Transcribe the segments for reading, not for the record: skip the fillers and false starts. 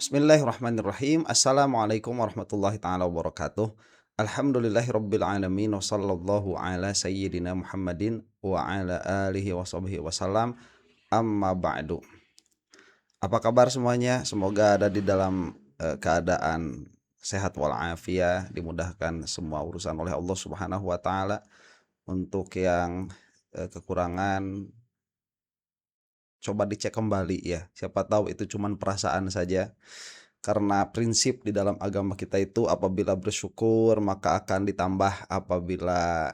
Bismillahirrahmanirrahim. Assalamualaikum warahmatullahi taala wabarakatuh. Alhamdulillahirabbil alamin wa sallallahu ala sayyidina Muhammadin wa ala alihi washabihi wasallam. Amma ba'du. Apa kabar semuanya? Semoga ada di dalam keadaan sehat walafiat, dimudahkan semua urusan oleh Allah Subhanahu wa taala. Untuk yang kekurangan, coba dicek kembali ya. Siapa tahu itu cuman perasaan saja. Karena prinsip di dalam agama kita itu apabila bersyukur maka akan ditambah, apabila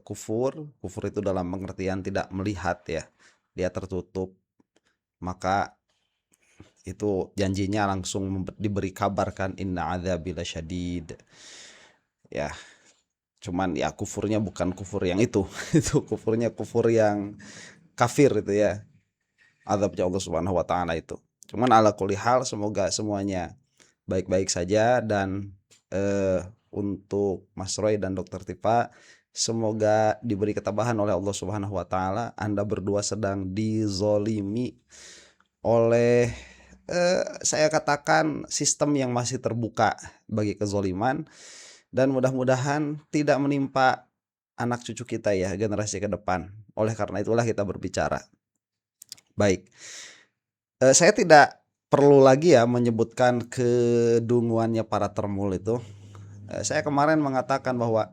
kufur itu dalam pengertian tidak melihat ya, dia tertutup, maka itu janjinya langsung diberi kabarkan inna adzabi lasyadid. Ya, cuman ya kufurnya bukan kufur yang itu. Itu kufurnya kufur yang kafir itu ya. Azabnya Allah Subhanahu wa taala itu. Cuman ala kulli hal semoga semuanya baik-baik saja. Dan untuk Mas Roy dan Dokter Tipa, semoga diberi ketabahan oleh Allah Subhanahu wa taala. Anda berdua sedang dizolimi oleh saya katakan sistem yang masih terbuka bagi kezoliman, dan mudah-mudahan tidak menimpa anak cucu kita ya, generasi ke depan. Oleh karena itulah kita berbicara. Baik. Saya tidak perlu lagi ya menyebutkan kedunguannya para termul itu. Saya kemarin mengatakan bahwa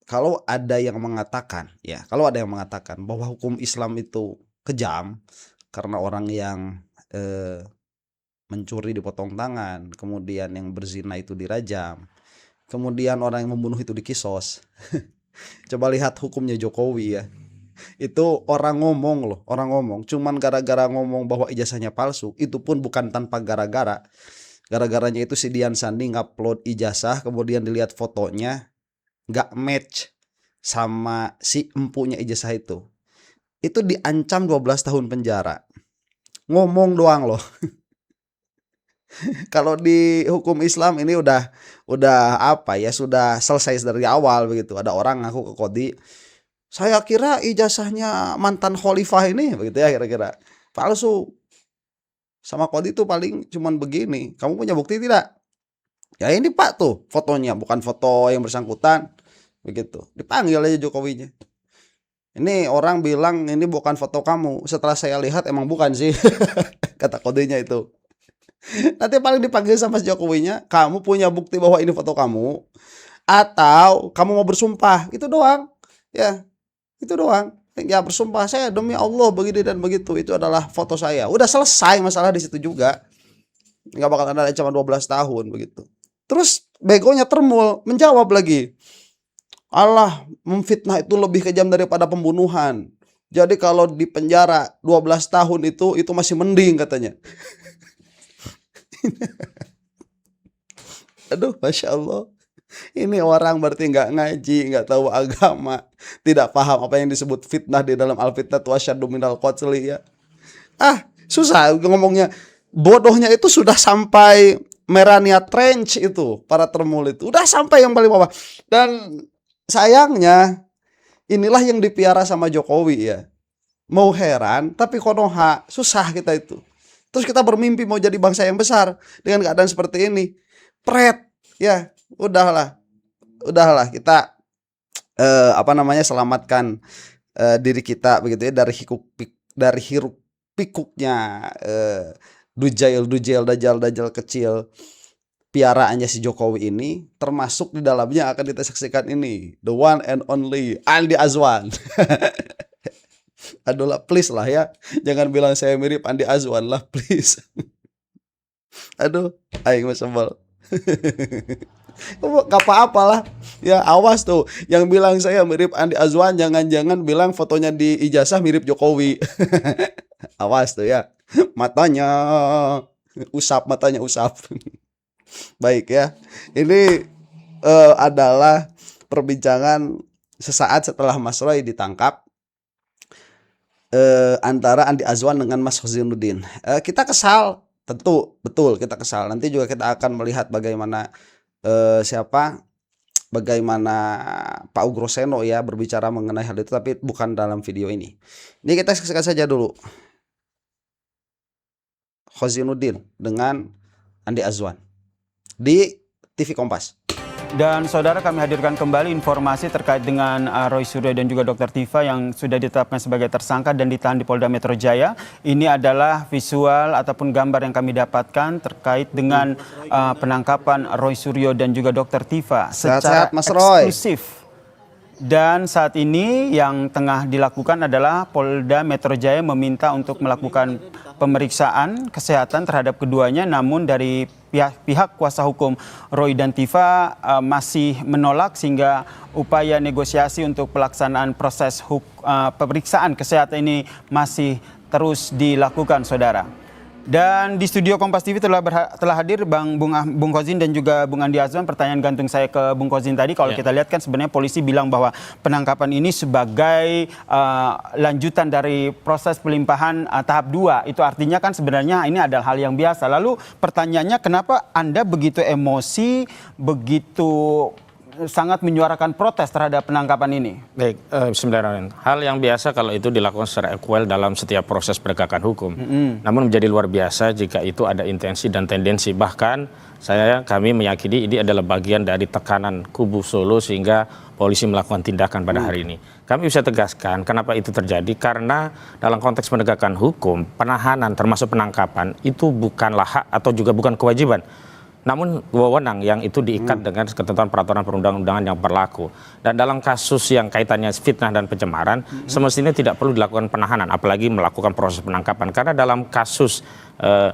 kalau ada yang mengatakan bahwa hukum Islam itu kejam karena orang yang mencuri dipotong tangan, kemudian yang berzina itu dirajam, kemudian orang yang membunuh itu dikisos. Coba lihat hukumnya Jokowi ya. Itu orang ngomong cuman gara-gara ngomong bahwa ijazahnya palsu, itu pun bukan tanpa gara-gara. Gara-garanya itu si Dian Sandi ngupload ijazah, kemudian dilihat fotonya nggak match sama si empunya ijazah itu diancam 12 tahun penjara. Ngomong doang loh. Kalau di hukum Islam ini udah apa ya, sudah selesai dari awal begitu. Ada orang ngaku ke Kodi, saya kira ijazahnya mantan khalifah ini, begitu ya kira-kira. Palsu. Sama Kodi itu paling cuman begini, kamu punya bukti tidak? Ya ini Pak tuh fotonya, bukan foto yang bersangkutan. Begitu. Dipanggil aja Jokowinya. Ini orang bilang ini bukan foto kamu. Setelah saya lihat emang bukan sih. Kata Kodinya itu. Nanti paling dipanggil sama Jokowinya, kamu punya bukti bahwa ini foto kamu atau kamu mau bersumpah? Itu doang. Ya. Itu doang. Ya bersumpah saya demi Allah begini dan begitu, itu adalah foto saya. Udah selesai masalah di situ juga. Nggak bakal ada ancaman 12 tahun begitu. Terus begonya termul menjawab lagi. Allah, memfitnah itu lebih kejam daripada pembunuhan. Jadi kalau di penjara 12 tahun itu masih mending katanya. Aduh, Masya Allah. Ini orang berarti nggak ngaji, nggak tahu agama, tidak paham apa yang disebut fitnah di dalam al-fitnah tu asyaddu minal qatli ya. Susah ngomongnya. Bodohnya itu sudah sampai Merania Trench itu, para termul itu. Udah sampai yang paling bawah. Dan sayangnya inilah yang dipiara sama Jokowi ya. Mau heran tapi konoha, susah kita itu. Terus kita bermimpi mau jadi bangsa yang besar dengan keadaan seperti ini. Pret, ya udahlah kita selamatkan diri kita begitu ya dari hiruk pikuknya dujail dajal kecil piaraannya si Jokowi ini, termasuk di dalamnya akan kita saksikan ini the one and only Andi Azwan. Aduh lah, please lah ya, jangan bilang saya mirip Andi Azwan lah, please. Aduh, aing mah sebel. Gak apa-apa lah. Ya awas tuh, yang bilang saya mirip Andi Azwan jangan-jangan bilang fotonya di ijazah mirip Jokowi. Awas tuh ya. Matanya usap. Baik ya. Ini adalah perbincangan sesaat setelah Mas Roy ditangkap antara Andi Azwan dengan Mas Hozinuddin. Kita kesal, tentu betul kita kesal. Nanti juga kita akan melihat bagaimana bagaimana Pak Ugroseno ya berbicara mengenai hal itu, tapi bukan dalam video ini. Ini kita saksikan saja dulu. Khozinuddin dengan Andi Azwan di TV Kompas. Dan saudara, kami hadirkan kembali informasi terkait dengan Roy Suryo dan juga Dr. Tifa yang sudah ditetapkan sebagai tersangka dan ditahan di Polda Metro Jaya. Ini adalah visual ataupun gambar yang kami dapatkan terkait dengan penangkapan Roy Suryo dan juga Dr. Tifa secara eksklusif. Dan saat ini yang tengah dilakukan adalah Polda Metro Jaya meminta untuk melakukan pemeriksaan kesehatan terhadap keduanya, namun dari pihak kuasa hukum Roy dan Tifa masih menolak, sehingga upaya negosiasi untuk pelaksanaan proses pemeriksaan kesehatan ini masih terus dilakukan, saudara. Dan di studio Kompas TV telah hadir Bung Kozin dan juga Bung Andi Azwan. Pertanyaan gantung saya ke Bung Kozin tadi, kalau kita lihat kan sebenarnya polisi bilang bahwa penangkapan ini sebagai lanjutan dari proses pelimpahan tahap 2. Itu artinya kan sebenarnya ini adalah hal yang biasa. Lalu pertanyaannya, kenapa Anda begitu emosi, begitu sangat menyuarakan protes terhadap penangkapan ini? Baik, bismillahirrahmanirrahim. Hal yang biasa kalau itu dilakukan secara equal dalam setiap proses penegakan hukum. Namun menjadi luar biasa jika itu ada intensi dan tendensi. Bahkan kami meyakini ini adalah bagian dari tekanan kubu Solo sehingga polisi melakukan tindakan pada hari ini. Kami bisa tegaskan kenapa itu terjadi, karena dalam konteks penegakan hukum, penahanan termasuk penangkapan itu bukanlah hak atau juga bukan kewajiban, namun wewenang yang itu diikat dengan ketentuan peraturan perundang-undangan yang berlaku. Dan dalam kasus yang kaitannya fitnah dan pencemaran, semestinya tidak perlu dilakukan penahanan, apalagi melakukan proses penangkapan. Karena dalam kasus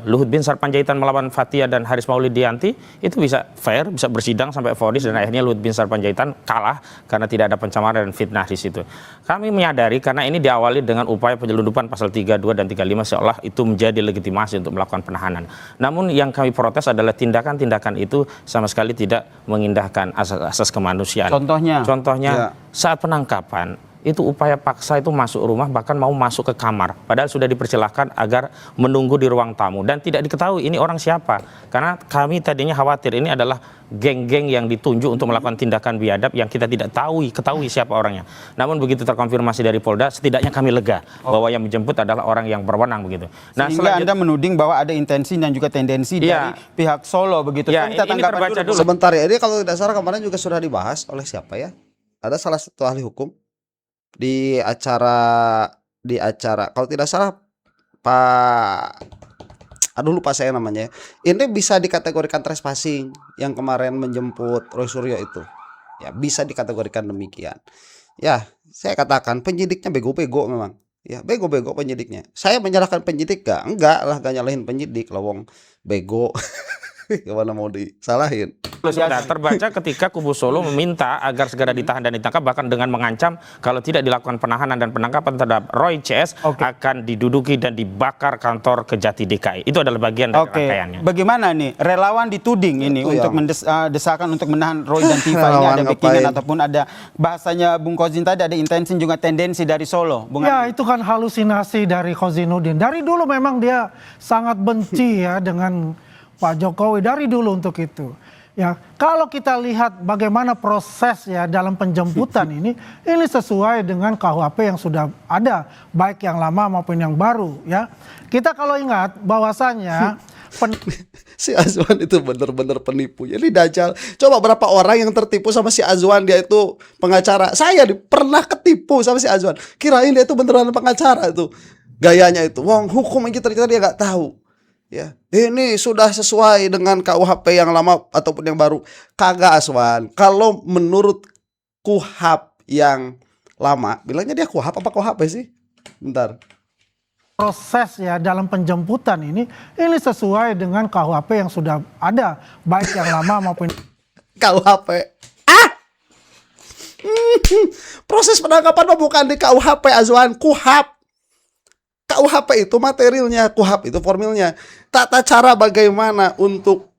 Luhut bin Sarpanjaitan melawan Fathia dan Haris Maulidiyanti, itu bisa fair, bisa bersidang sampai vonis, dan akhirnya Luhut bin Sarpanjaitan kalah karena tidak ada pencemaran dan fitnah di situ. Kami menyadari karena ini diawali dengan upaya penyelundupan pasal 32 dan 35 seolah itu menjadi legitimasi untuk melakukan penahanan. Namun yang kami protes adalah tindakan itu sama sekali tidak mengindahkan asas kemanusiaan. Contohnya saat penangkapan itu upaya paksa itu masuk rumah, bahkan mau masuk ke kamar, padahal sudah dipersilahkan agar menunggu di ruang tamu dan tidak diketahui ini orang siapa. Karena kami tadinya khawatir ini adalah geng-geng yang ditunjuk untuk melakukan tindakan biadab yang kita tidak ketahui siapa orangnya. Namun begitu terkonfirmasi dari Polda, setidaknya kami lega bahwa yang menjemput adalah orang yang berwenang begitu. Nah, sehingga Anda menuding bahwa ada intensi dan juga tendensi dari pihak Solo begitu. Ya, ini terbaca dulu. Sebentar ya, ini kalau tidak salah kemarin juga sudah dibahas oleh siapa ya? Ada salah satu ahli hukum di acara kalau tidak salah Pak, aduh lupa saya namanya. Ini bisa dikategorikan trespassing yang kemarin menjemput Roy Suryo itu. Ya, bisa dikategorikan demikian. Ya, saya katakan penyidiknya bego-bego memang. Ya, bego-bego penyidiknya. Saya menyalahkan penyidik enggak lah, gak nyalahin penyidik, lawong bego. Gimana mau disalahin? Sudah terbaca ketika kubu Solo meminta agar segera ditahan dan ditangkap, bahkan dengan mengancam kalau tidak dilakukan penahanan dan penangkapan terhadap Roy CS akan diduduki dan dibakar kantor Kejati DKI. Itu adalah bagian dari rangkaiannya. Bagaimana nih relawan dituding ini untuk mendesakan untuk menahan Roy dan Tifa? Ini ada backingan ataupun ada bahasanya Bung Kozin tadi, ada intensi juga tendensi dari Solo? Ya, itu kan halusinasi dari Khozinuddin. Dari dulu memang dia sangat benci ya dengan Pak Jokowi dari dulu untuk itu. Ya, kalau kita lihat bagaimana proses ya dalam penjemputan ini sesuai dengan KUHP yang sudah ada, baik yang lama maupun yang baru ya. Kita kalau ingat bahwasannya si Azwan itu benar-benar penipu. Jadi dajal. Coba berapa orang yang tertipu sama si Azwan, dia itu pengacara. Saya pernah ketipu sama si Azwan. Kirain dia itu beneran pengacara itu. Gayanya itu. Wong hukum aja ternyata dia nggak tahu. Ya, ini sudah sesuai dengan KUHP yang lama ataupun yang baru. Kagak, Aswan. Kalau menurut KUHP yang lama, bilangnya dia KUHP apa KUHP sih? Bentar. Proses ya dalam penjemputan ini sesuai dengan KUHP yang sudah ada, baik yang lama maupun KUHP. Proses penangkapan bukan di KUHP, Azwan, KUHP. KUHP itu materialnya, KUHP itu formilnya. Tata cara bagaimana untuk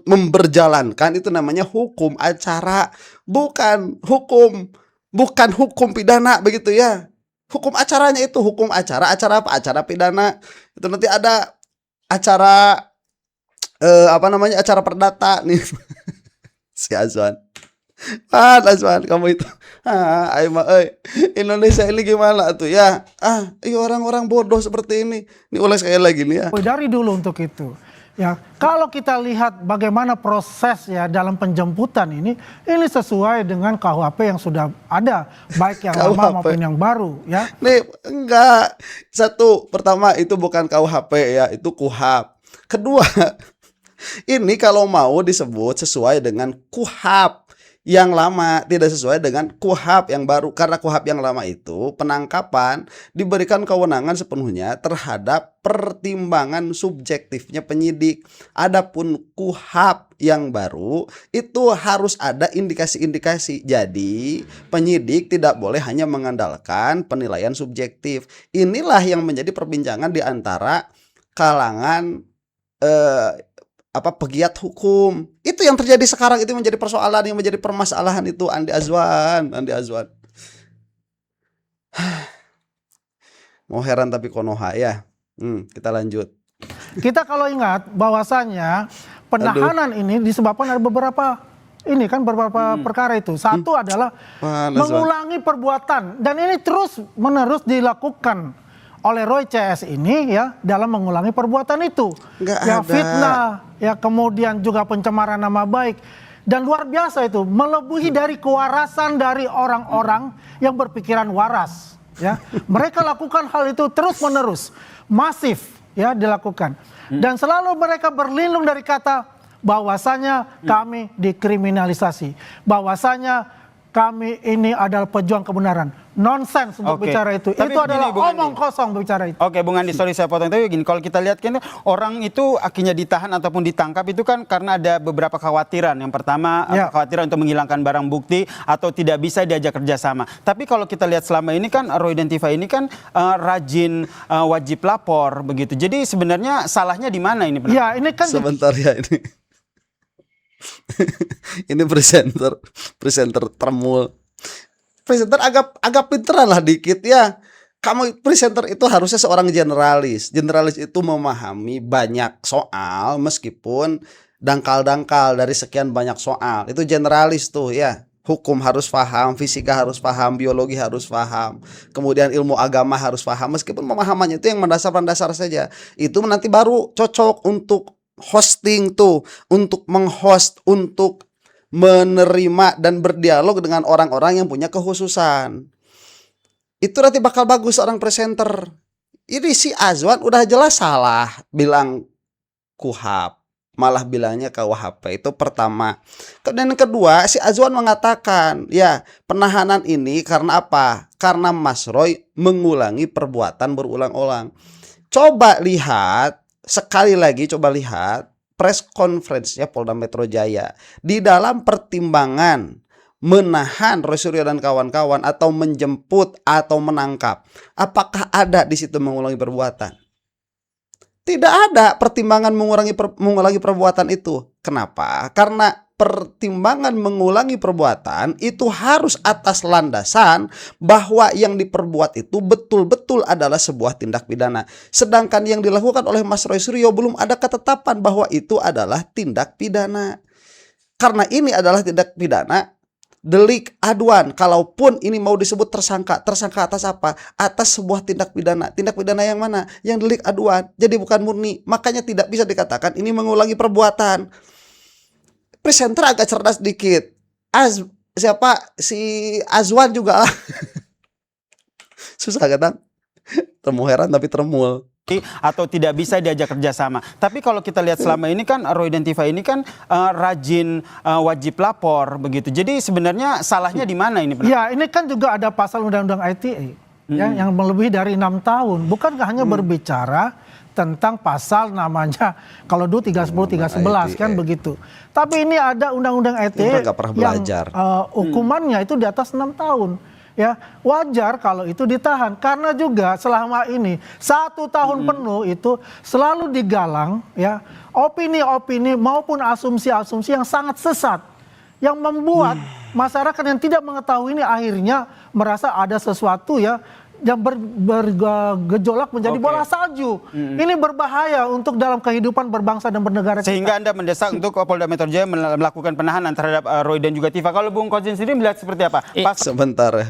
memberjalankan itu namanya hukum acara, bukan hukum pidana begitu ya. Hukum acaranya itu hukum acara apa? Acara pidana. Itu nanti ada acara acara perdata nih. Si Azwan. Azwan kamu itu. Ayo mah, Indonesia ini gimana tuh ya? Orang-orang bodoh seperti ini. Ini oleh sekali lagi nih ya. Dari dulu untuk itu. Ya, kalau kita lihat bagaimana proses ya dalam penjemputan ini sesuai dengan KUHP yang sudah ada, baik yang lama maupun yang baru ya. Nih, enggak. Satu, pertama itu bukan KUHP ya, itu KUHAP. Kedua, ini kalau mau disebut sesuai dengan KUHAP yang lama, tidak sesuai dengan KUHAP yang baru. Karena KUHAP yang lama itu penangkapan diberikan kewenangan sepenuhnya terhadap pertimbangan subjektifnya penyidik. Adapun KUHAP yang baru itu harus ada indikasi-indikasi. Jadi penyidik tidak boleh hanya mengandalkan penilaian subjektif. Inilah yang menjadi perbincangan di antara kalangan pegiat hukum. Itu yang terjadi sekarang, itu menjadi persoalan, yang menjadi permasalahan itu Andi Azwan. Mau heran tapi konoha ya. Kita lanjut. Kita kalau ingat bahwasanya penahanan ini disebabkan ada beberapa perkara itu. Satu adalah mengulangi perbuatan, dan ini terus menerus dilakukan oleh Roy CS ini ya dalam mengulangi perbuatan itu. Fitnah, ya kemudian juga pencemaran nama baik, dan luar biasa itu melebihi dari kewarasan dari orang-orang yang berpikiran waras. Ya, mereka lakukan hal itu terus menerus, masif ya dilakukan, dan selalu mereka berlindung dari kata bahwasanya kami dikriminalisasi, bahwasanya kami ini adalah pejuang kebenaran. Nonsens untuk bicara itu. Tapi itu adalah omong kosong bicara itu. Oke, Bung Andi, sorry saya potong. Tapi gini, kalau kita lihat kan orang itu akhirnya ditahan ataupun ditangkap itu kan karena ada beberapa kekhawatiran. Yang pertama, kekhawatiran untuk menghilangkan barang bukti atau tidak bisa diajak kerjasama. Tapi kalau kita lihat selama ini kan Roy dan Tifa ini kan rajin wajib lapor begitu. Jadi sebenarnya salahnya di mana ini? Ya, ini kan sebentar ya ini. Ini presenter termul. Presenter agak pinteran lah dikit ya. Kamu presenter itu harusnya seorang generalis. Generalis itu memahami banyak soal meskipun dangkal-dangkal dari sekian banyak soal. Itu generalis tuh ya. Hukum harus paham, fisika harus paham, biologi harus paham, kemudian ilmu agama harus paham. Meskipun pemahamannya itu yang mendasar-mendasar saja. Itu nanti baru cocok untuk hosting tuh, untuk menghost, untuk menerima dan berdialog dengan orang-orang yang punya kekhususan. Itu nanti bakal bagus seorang presenter. Ini si Azwan udah jelas salah bilang KUHAP, malah bilangnya KUHP. Itu pertama. Dan yang kedua, si Azwan mengatakan ya penahanan ini karena apa? Karena Mas Roy mengulangi perbuatan berulang-ulang. Coba lihat sekali lagi, coba lihat press conference-nya Polda Metro Jaya. Di dalam pertimbangan menahan Roy Suryo dan kawan-kawan atau menjemput atau menangkap, apakah ada di situ mengulangi perbuatan? Tidak ada pertimbangan mengulangi perbuatan itu. Kenapa? Karena pertimbangan mengulangi perbuatan itu harus atas landasan bahwa yang diperbuat itu betul-betul adalah sebuah tindak pidana. Sedangkan yang dilakukan oleh Mas Roy Suryo belum ada ketetapan bahwa itu adalah tindak pidana. Karena ini adalah tindak pidana delik aduan. Kalaupun ini mau disebut tersangka atas apa? Atas sebuah tindak pidana. Tindak pidana yang mana? Yang delik aduan. Jadi bukan murni. Makanya tidak bisa dikatakan ini mengulangi perbuatan. Presenter agak cerdas dikit. Si Azwan juga susah kan? Temu heran tapi termul. Atau tidak bisa diajak kerjasama. Tapi kalau kita lihat selama ini kan Roy dan Tifa ini kan rajin wajib lapor begitu. Jadi sebenarnya salahnya di mana ini? Ya, ini kan juga ada pasal Undang-Undang ITE ya, yang melebihi dari 6 tahun. Bukankah hanya berbicara tentang pasal namanya kalau dulu 310 311 kan begitu. Tapi ini ada Undang-Undang ITE yang hukumannya itu di atas 6 tahun. Ya, wajar kalau itu ditahan karena juga selama ini 1 tahun penuh itu selalu digalang ya opini-opini maupun asumsi-asumsi yang sangat sesat yang membuat masyarakat yang tidak mengetahui ini akhirnya merasa ada sesuatu ya yang bergejolak menjadi bola salju. Ini berbahaya untuk dalam kehidupan berbangsa dan bernegara kita. Sehingga Anda mendesak untuk Polda Metro Jaya melakukan penahanan terhadap Roy dan juga Tifa. Kalau Bung Kozin sendiri melihat seperti apa? Sebentar ya.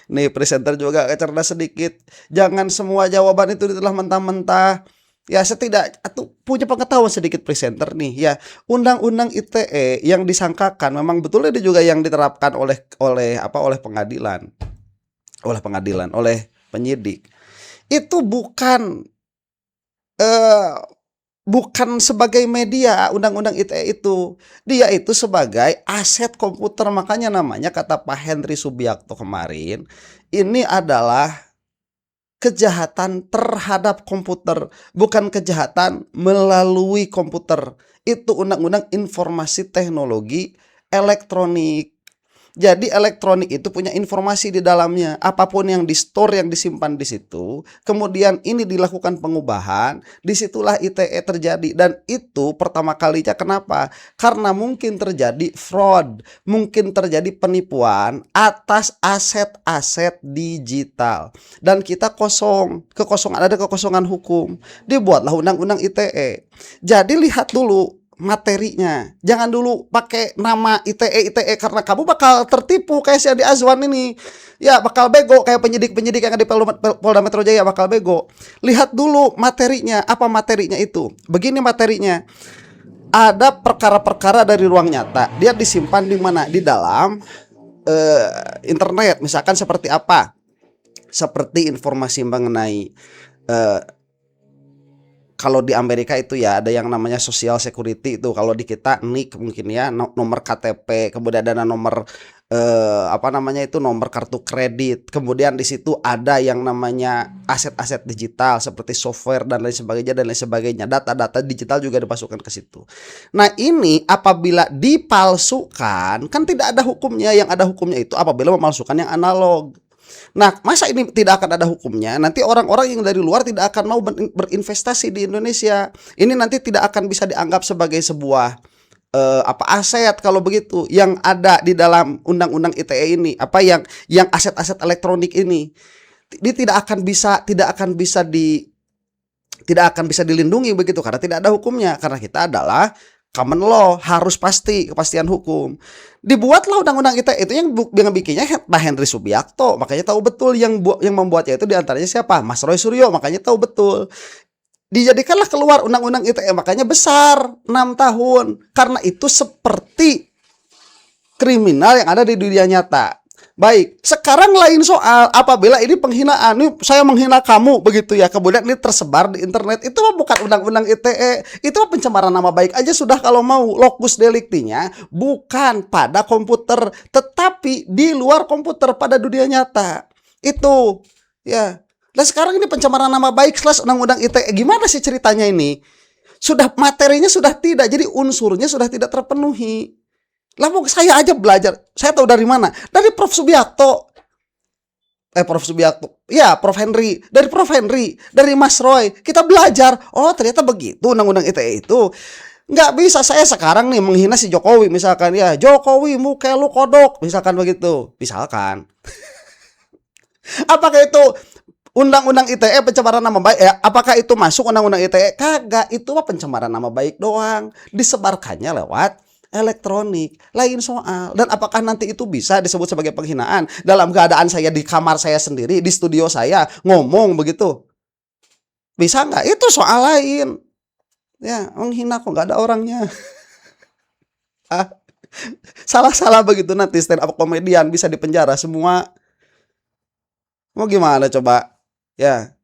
Nih presenter juga agak cerdas sedikit. Jangan semua jawaban itu ditelah mentah-mentah. Ya atau punya pengetahuan sedikit presenter nih ya. Undang-undang ITE yang disangkakan memang betul itu juga yang diterapkan oleh pengadilan. Oleh penyidik. Itu bukan sebagai media undang-undang ITE itu. Dia itu sebagai aset komputer. Makanya namanya kata Pak Henry Subiakto kemarin, ini adalah kejahatan terhadap komputer, bukan kejahatan melalui komputer. Itu undang-undang informasi teknologi elektronik. Jadi elektronik itu punya informasi di dalamnya. Apapun yang di-store, yang disimpan di situ, kemudian ini dilakukan pengubahan, disitulah ITE terjadi. Dan itu pertama kalinya kenapa? Karena mungkin terjadi fraud, mungkin terjadi penipuan atas aset-aset digital. Dan kita ada kekosongan hukum. Dibuatlah undang-undang ITE. Jadi lihat dulu materinya. Jangan dulu pakai nama ITE karena kamu bakal tertipu kayak si Adi Azwan ini. Ya bakal bego kayak penyidik-penyidik yang ada di Polda Metro Jaya bakal bego. Lihat dulu materinya. Apa materinya itu? Begini materinya. Ada perkara-perkara dari ruang nyata. Dia disimpan di mana? Di dalam internet. Misalkan seperti apa? Seperti informasi mengenai kalau di Amerika itu ya ada yang namanya social security itu. Kalau di kita NIK mungkin ya, nomor KTP, kemudian ada nomor nomor kartu kredit. Kemudian di situ ada yang namanya aset-aset digital seperti software dan lain sebagainya. Data-data digital juga dimasukkan ke situ. Nah, ini apabila dipalsukan kan tidak ada hukumnya. Yang ada hukumnya itu apabila memalsukan yang analog. Nah, masa ini tidak akan ada hukumnya? Nanti orang-orang yang dari luar tidak akan mau berinvestasi di Indonesia. Ini nanti tidak akan bisa dianggap sebagai sebuah aset kalau begitu. Yang ada di dalam undang-undang ITE ini, yang aset-aset elektronik ini, ini tidak akan bisa dilindungi begitu karena tidak ada hukumnya. Karena kita adalah common law, harus kepastian hukum. Dibuatlah undang-undang ITE itu yang bikinnya Pak Henry Subiakto, makanya tahu betul yang membuatnya itu diantaranya siapa? Mas Roy Suryo, makanya tahu betul. Dijadikanlah keluar undang-undang ITE, makanya besar 6 tahun. Karena itu seperti kriminal yang ada di dunia nyata. Baik, sekarang lain soal apabila ini penghinaan, ini saya menghina kamu begitu ya, kemudian ini tersebar di internet, itu bukan undang-undang ITE, itu pencemaran nama baik aja sudah kalau mau. Lokus deliktinya bukan pada komputer, tetapi di luar komputer pada dunia nyata. Itu ya. Nah sekarang ini pencemaran nama baik / undang-undang ITE, gimana sih ceritanya ini? Sudah materinya sudah tidak, jadi unsurnya sudah tidak terpenuhi. Lah saya aja belajar. Saya tahu dari mana? Dari Prof Subiakto. Ya, Prof Henry. Dari Prof Henry, dari Mas Roy. Kita belajar. Oh, ternyata begitu undang-undang ITE itu. Nggak bisa saya sekarang nih menghina si Jokowi misalkan ya. Jokowi muka lu kodok, misalkan begitu. Misalkan. Apakah itu undang-undang ITE pencemaran nama baik? Apakah itu masuk undang-undang ITE? Kagak, itu mah pencemaran nama baik doang. Disebarkannya lewat elektronik, lain soal. Dan apakah nanti itu bisa disebut sebagai penghinaan dalam keadaan saya di kamar saya sendiri, di studio saya ngomong begitu? Bisa nggak? Itu soal lain. Ya, menghina kok nggak ada orangnya. Salah-salah begitu nanti stand up komedian bisa dipenjara semua. Mau gimana coba? Ya.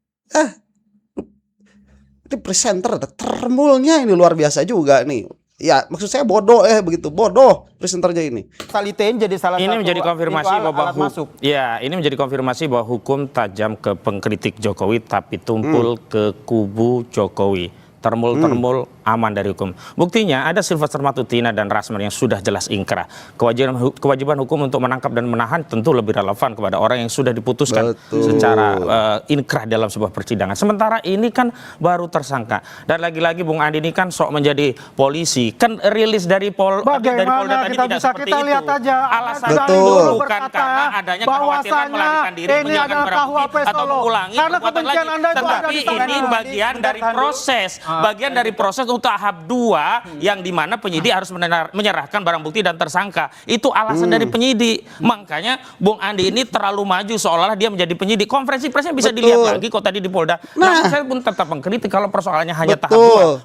Ini presenter termulnya ini luar biasa juga nih. Ya, maksud saya bodoh begitu. Bodoh presenternya ini. Kalitain jadi salah ini satu menjadi konfirmasi bahwa masuk. Ya, ini menjadi konfirmasi bahwa hukum tajam ke pengkritik Jokowi tapi tumpul ke kubu Jokowi. Termul-termul aman dari hukum. Buktinya ada Sylvester Matutina dan Rasman yang sudah jelas ingkrah. Kewajiban hukum untuk menangkap dan menahan tentu lebih relevan kepada orang yang sudah diputuskan secara inkrah dalam sebuah persidangan. Sementara ini kan baru tersangka. Dan lagi-lagi Bung Andi ini kan sok menjadi polisi. Kan rilis dari Polda tadi tidak seperti kita itu. lihat aja. Alasannya bukan karena adanya kekhawatiran melarikan diri, menghilangkan barang bukti atau mengulangi perbuatan lagi. Tetapi ini bagian dari proses. Bagian dari proses untuk tahap 2 yang dimana penyidik harus menyerahkan barang bukti dan tersangka. Itu alasan dari penyidik. Makanya Bung Andi ini terlalu maju seolah-olah dia menjadi penyidik. Konferensi persnya bisa dilihat lagi kok tadi di Polda. Namun saya pun tetap mengkritik kalau persoalannya hanya tahap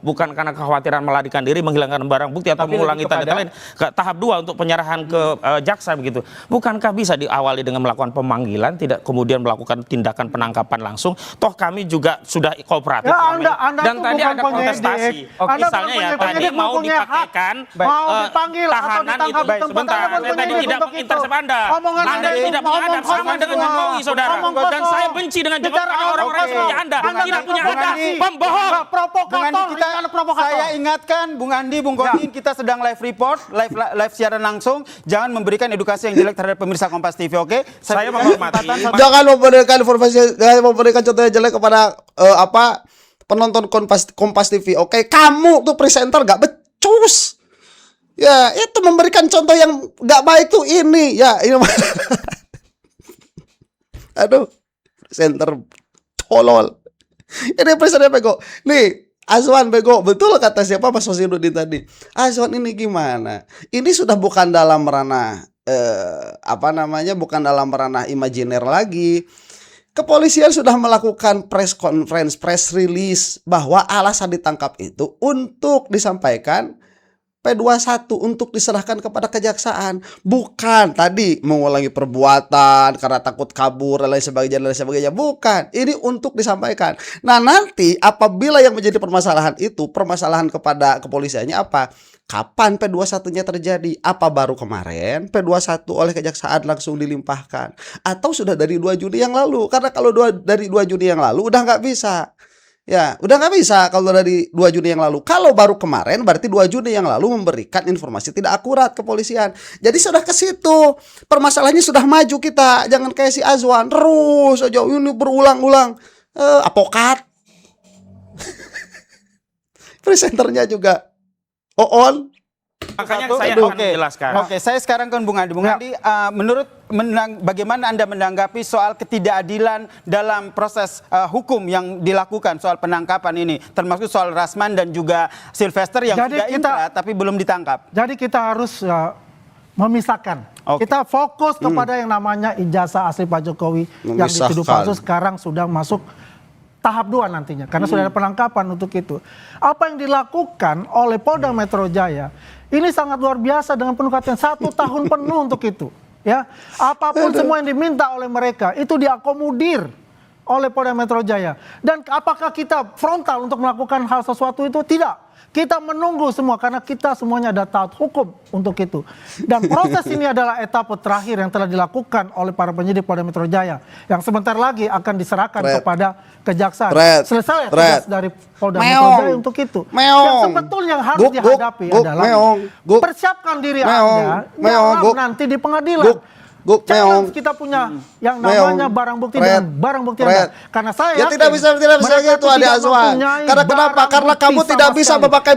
2, bukan karena kekhawatiran melarikan diri, menghilangkan barang bukti atau mengulangi tanda lain. Tahap 2 untuk penyerahan ke jaksa begitu. Bukankah bisa diawali dengan melakukan pemanggilan, tidak kemudian melakukan tindakan penangkapan langsung? Toh kami juga sudah kooperatif. Dan tadi ada kontestasi. Misalnya ya tadi mau dipakaikan tahanan itu sebentar. Saya tadi tidak mengintersep Anda. Anda tidak menghadap sama dengan Jokowi, saudara. Dan saya benci dengan Jokowi karena orang-orang seperti Anda tidak punya adab, pembohong. Saya ingatkan Bung Andi, Bung Godin, kita sedang live report, live siaran langsung. Jangan memberikan edukasi yang jelek terhadap pemirsa Kompas TV, oke? Saya menghormati. Jangan memberikan informasi, jangan memberikan contoh yang jelek kepada penonton Kompas TV. Oke, kamu tuh presenter gak becus. Ya, itu memberikan contoh yang gak baik tuh ini. Ya, ini aduh, presenter tolol. Ini presenter bego. Nih, Azwan bego. Betul kata siapa Mas Wasiruddin tadi. Azwan ini gimana? Ini sudah bukan dalam ranah bukan dalam ranah imajiner lagi. Kepolisian sudah melakukan press conference, press release bahwa alasan ditangkap itu untuk disampaikan P21 untuk diserahkan kepada kejaksaan, bukan tadi mengulangi perbuatan karena takut kabur dan lain sebagainya, bukan. Ini untuk disampaikan. Nah, nanti apabila yang menjadi permasalahan itu, permasalahan kepada kepolisiannya apa? Kapan P21-nya terjadi? Apa baru kemarin P21 oleh kejaksaan langsung dilimpahkan? Atau sudah dari 2 Juni yang lalu? Karena kalau dari 2 Juni yang lalu udah nggak bisa. Ya, udah nggak bisa kalau dari 2 Juni yang lalu. Kalau baru kemarin berarti 2 Juni yang lalu memberikan informasi tidak akurat kepolisian. Jadi sudah ke situ. Permasalahannya sudah maju kita. Jangan kayak si Azwan terus aja ini berulang-ulang. Apokat. Presenternya juga on. Makanya saya akan menjelaskan. Oke, saya sekarang ke Bung Andi. Bung Andi, bagaimana Anda menanggapi soal ketidakadilan dalam proses hukum yang dilakukan soal penangkapan ini, termasuk soal Rasman dan juga Sylvester yang sudah inkrah tapi belum ditangkap? Jadi kita harus memisahkan. Kita fokus kepada yang namanya ijazah asli Pak Jokowi yang dituduh palsu sekarang sudah masuk tahap 2 nantinya, karena sudah ada penangkapan untuk itu. Apa yang dilakukan oleh Polda Metro Jaya ini sangat luar biasa dengan penuh kehatian 1 tahun penuh untuk itu. Ya, apapun semua yang diminta oleh mereka itu diakomodir oleh Polda Metro Jaya. Dan apakah kita frontal untuk melakukan hal sesuatu itu? Tidak. Kita menunggu semua karena kita semuanya ada taat hukum untuk itu. Dan proses ini adalah etapa terakhir yang telah dilakukan oleh para penyidik Polda Metro Jaya yang sebentar lagi akan diserahkan kepada kejaksaan. Selesai tugas dari Polda Metro Jaya untuk itu. Yang sebetulnya yang harus dihadapi adalah persiapkan diri Anda nanti di pengadilan. Challenge kita punya yang namanya barang bukti dengan barang bukti Anda. Karena saya ya tidak bisa gitu Ade Azwan. Karena kenapa? Karena kamu tidak bisa memakai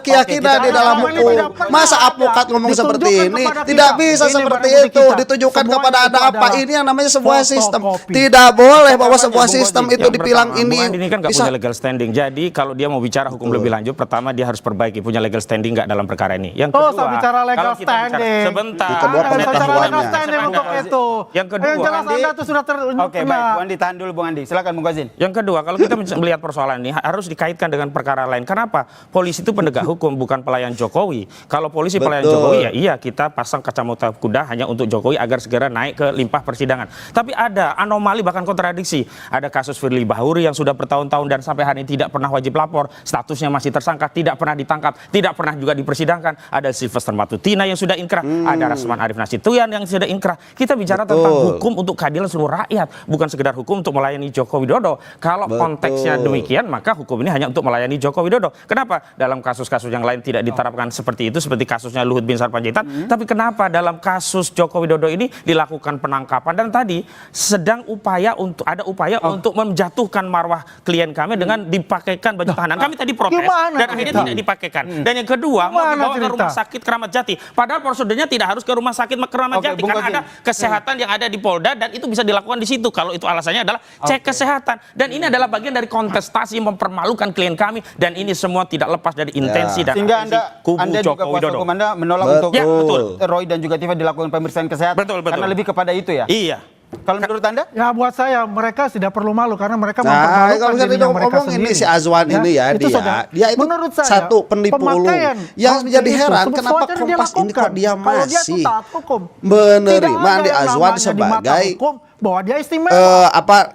keyakinan di dalam hukum. Masa advokat ngomong seperti ini? Tidak bisa seperti itu. Ditujukan kepada Anda apa? Ini yang namanya sebuah sistem. Tidak boleh bahwa sebuah sistem itu dibilang ini. Ini kan nggak punya legal standing. Jadi kalau dia mau bicara hukum lebih lanjut, pertama dia harus perbaiki punya legal standing nggak dalam perkara ini. Yang kedua, bicara legal standing. Sebentar. Kedua pengetahuannya. Untuk itu. Yang kedua, jelas Anda itu sudah Oke, baik, Bung Andi, tahan dulu Bung Andi. Silakan Bung Ghazin. Yang kedua, kalau kita melihat persoalan ini harus dikaitkan dengan perkara lain. Kenapa? Polisi itu penegak hukum, bukan pelayan Jokowi. Kalau polisi pelayan Jokowi, ya iya kita pasang kacamata kuda hanya untuk Jokowi agar segera naik ke limpah persidangan. Tapi ada anomali bahkan kontradiksi. Ada kasus Firly Bahuri yang sudah bertahun-tahun dan sampai hari ini tidak pernah wajib lapor, statusnya masih tersangka, tidak pernah ditangkap, tidak pernah juga dipersidangkan. Ada Sylvester Matutina yang sudah inkrah, ada Rasman Arif Nasution yang sudah inkrah. inkrah. Kita bicara Betul. tentang hukum untuk keadilan seluruh rakyat, bukan sekedar hukum untuk melayani Joko Widodo. Kalau konteksnya demikian, maka hukum ini hanya untuk melayani Joko Widodo. Kenapa dalam kasus-kasus yang lain tidak diterapkan seperti itu, seperti kasusnya Luhut Bin Sarpanjaitan, tapi kenapa dalam kasus Joko Widodo ini dilakukan penangkapan dan tadi sedang ada upaya untuk menjatuhkan marwah klien kami dengan dipakaikan baju tahanan. Kami tadi protes dan akhirnya tidak dipakaikan. Dan yang kedua, mau dibawa ke rumah sakit Keramat Jati. Padahal prosedurnya tidak harus ke rumah sakit Keramat Jati karena ada kesehatan yang ada di Polda dan itu bisa dilakukan di situ. Kalau itu alasannya adalah cek kesehatan. Dan ini adalah bagian dari kontestasi mempermalukan klien kami dan ini semua tidak lepas dari intensi dan sehingga kubu Anda juga Joko kuasa Widodo. hukum Anda menolak untuk Roy dan juga Tifa dilakukan pemeriksaan kesehatan karena lebih kepada itu ya. Iya. Kalau menurut Anda? Ya buat saya mereka tidak perlu malu karena mereka Nah, mempermalukan kalau misalnya dirinya mereka ngomong sendiri. ini si Azwan ini ya, dia itu menurut saya, satu penipu ulung. pemakaian Yang menjadi itu heran sebetulnya kenapa Kompas ini kok dilakukan. dia Kalau dia itu masih taat hukum. menerima Tidak ada Andi yang Azwan namanya di mata sebagai hukum bahwa dia istimewa.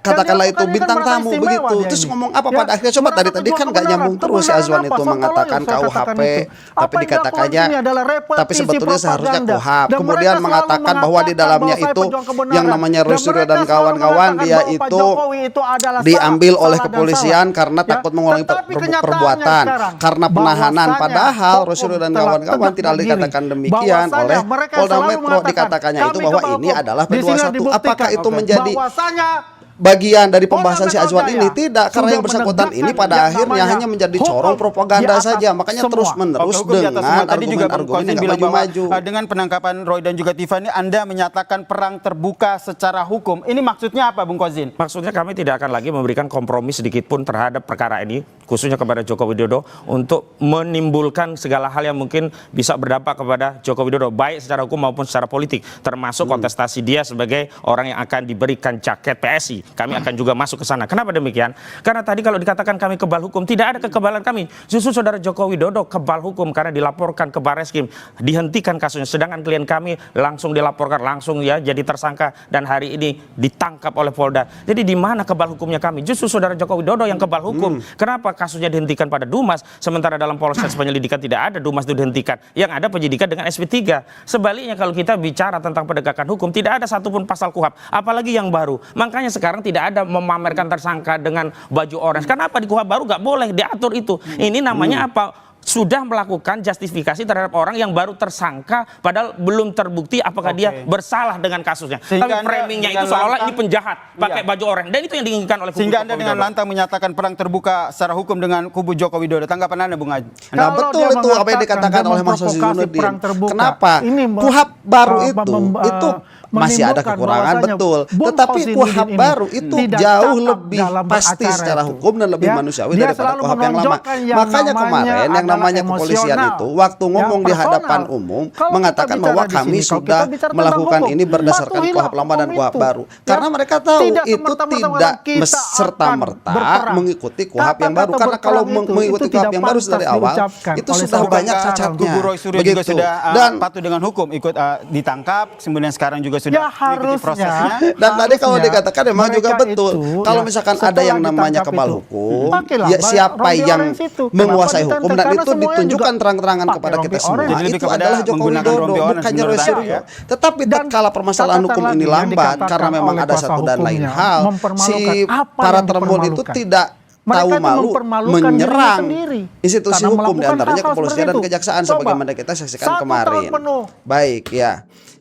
katakanlah Yang itu dilakukan bintang kan merasa tamu istimewa begitu. dia Terus ini. ngomong apa Ya, pada akhirnya? Coba mereka tadi berjuang kan gak kebenaran. nyambung terus si Kebenaran Azwan apa? itu Sontoloyo mengatakan saya katakan KUHP, itu. Apa tapi yang dikatakannya dilakukan ini adalah tapi repetisi sebetulnya seharusnya propaganda. KUHP. Dan Kemudian mereka selalu mengatakan bahwa di dalamnya bahwa saya itu pejuang kebenaran. yang namanya Dan Roy Suryo mereka dan selalu kawan-kawan mengatakan dia bahwa Pak itu Jokowi itu adalah diambil salah oleh dan kepolisian salah. karena Ya, takut mengulangi tetapi kenyataannya perbuatan sekarang karena penahanan. bahwasanya Padahal Roy hukum Suryo dan telah kawan-kawan tegak tidak berdiri. dikatakan demikian Bahwasanya oleh mereka Polda selalu Metro. mengatakan, Dikatakannya itu kami bahwa kebal ini hukum. adalah Di sini P21. dibuktikan Apakah itu menjadi bahwasanya bagian dari pembahasan si Polda Azwan Metro ini? Jaya Tidak, karena yang sudah bersangkutan ini menegakkan pada yang akhirnya namanya hanya menjadi hukum corong propaganda di atas saja. Makanya semua. terus-menerus hukum di atas semua. dengan Tadi juga Bung argumen-argumen Kozin yang bilang bahwa maju-maju. dengan penangkapan Roy dan juga Tifa ini Anda menyatakan perang terbuka secara hukum. Ini maksudnya apa Bung Kozin? Maksudnya kami tidak akan lagi memberikan kompromi sedikit pun terhadap perkara ini, khususnya kepada Joko Widodo, untuk menimbulkan segala hal yang mungkin bisa berdampak kepada Joko Widodo, baik secara hukum maupun secara politik, termasuk kontestasi dia sebagai orang yang akan diberikan jaket PSI. Kami akan juga masuk ke sana. Kenapa demikian? Karena tadi kalau dikatakan kami kebal hukum, tidak ada kekebalan kami. Justru saudara Joko Widodo kebal hukum karena dilaporkan ke Barreskrim, dihentikan kasusnya. Sedangkan klien kami langsung dilaporkan, langsung ya jadi tersangka dan hari ini ditangkap oleh Polda. Jadi di mana kebal hukumnya kami? Justru saudara Joko Widodo yang kebal hukum. Kenapa kasusnya dihentikan pada Dumas, sementara dalam proses penyelidikan tidak ada Dumas itu dihentikan. Yang ada penyidikan dengan SP3. Sebaliknya kalau kita bicara tentang penegakan hukum, tidak ada satupun pasal KUHP, apalagi yang baru. Makanya sekarang tidak ada memamerkan tersangka dengan baju orange. Kenapa di KUHP baru nggak boleh diatur itu? Ini namanya apa? Sudah melakukan justifikasi terhadap orang yang baru tersangka padahal belum terbukti apakah dia bersalah dengan kasusnya. Sehingga tapi framingnya itu seolah ini penjahat pakai baju oranye dan itu yang diinginkan oleh kubu Sehingga Joko Anda dengan Widodo. lantang menyatakan perang terbuka secara hukum dengan kubu Joko Widodo. Tanggapan Anda Bung Haji? Nah Kalau betul dia itu apa yang mengatakan dikatakan dia oleh Mas memprovokasi Zainuddin. perang terbuka, Kenapa? ini KUHP baru itu masih ada menimbulkan kekurangan bahwasanya betul. Bung Tetapi Hussein KUHP ini baru itu tidak jauh cakap lebih dalam pasti beracara secara itu. hukum dan lebih Ya, manusiawi dia daripada selalu KUHP yang lama. menonjolkan yang Makanya namanya kemarin yang adalah namanya kepolisian emosional. itu waktu ngomong Ya, di hadapan personal. umum Kalau mengatakan kita bahwa bicara di kami sini, kalau sudah kita bicara tentang melakukan hukum, ini berdasarkan patuhilah KUHP lama dan hukum KUHP itu. baru. Ya, Karena mereka tahu tidak itu semerta-merta tidak kita serta-merta akan berperang. mengikuti KUHP yang baru. Kata-kata Karena kalau berperang itu mengikuti tidak KUHP yang baru dari pantas awal diucapkan itu oleh sudah seorang banyak Bukankah cacatnya. Kubu Roy Suryo juga sudah Dan patuh dengan hukum, ikut ditangkap, kemudian sekarang juga sudah Ya, mengikuti harusnya. prosesnya. Dan tadi kalau Harusnya dikatakan memang juga mereka betul. itu, Kalau ya, misalkan ada setelah yang namanya ditangkap kebal itu, hukum, pakailah ya siapa rompi yang orange itu. Kenapa menguasai ditangkap? hukum dan Karena itu semuanya ditunjukkan juga terang-terangan pakai kepada kita rompi semua. orange. Jadi lebih Itu kepada adalah Joko menggunakan Widodo, rompi orange bukannya Roy menurut Anda, Suryo. ya? Tetapi Dan tatkala permasalahan catatan hukum ini lagi yang lambat dikatakan karena memang oleh ada kuasa satu dan lain hukumnya, hal, si mempermalukan apa para yang termul itu dipermalukan. tidak Mereka tahu itu malu mempermalukan dirinya menyerang sendiri institusi karena hukum melakukan diantaranya hal-hal kepolisian seperti dan itu. kejaksaan Coba, sebagaimana kita saksikan 1 kemarin. tahun penuh. Baik ya,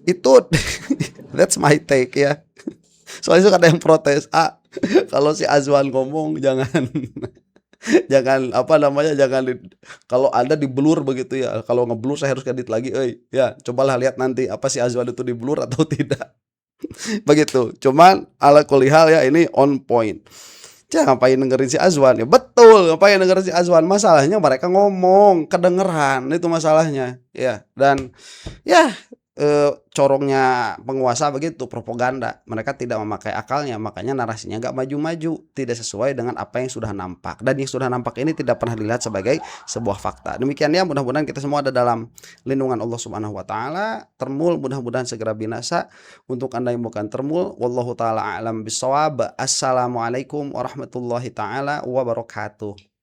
itu that's my take ya. Soalnya suka ada yang protes, kalau si Azwan ngomong jangan jangan apa namanya kalau Anda diblur begitu ya. Kalau ngeblur saya harus edit lagi. Ya, cobalah lihat nanti apa si Azwan itu diblur atau tidak. Begitu. Cuman ala kulihal ya ini on point. Jangan ngapain dengerin si Azwan ya. Betul, ngapain dengerin si Azwan. Masalahnya mereka ngomong kedengeran, itu masalahnya. Ya, dan ya corongnya penguasa begitu, propaganda. Mereka tidak memakai akalnya, makanya narasinya nggak maju-maju, tidak sesuai dengan apa yang sudah nampak. Dan yang sudah nampak ini tidak pernah dilihat sebagai sebuah fakta. Demikian ya, mudah-mudahan kita semua ada dalam lindungan Allah Subhanahu wa taala. Termul mudah-mudahan segera binasa. Untuk Anda yang bukan termul, wallahu taala a'lam bissawab. Assalamualaikum warahmatullahi taala wabarakatuh.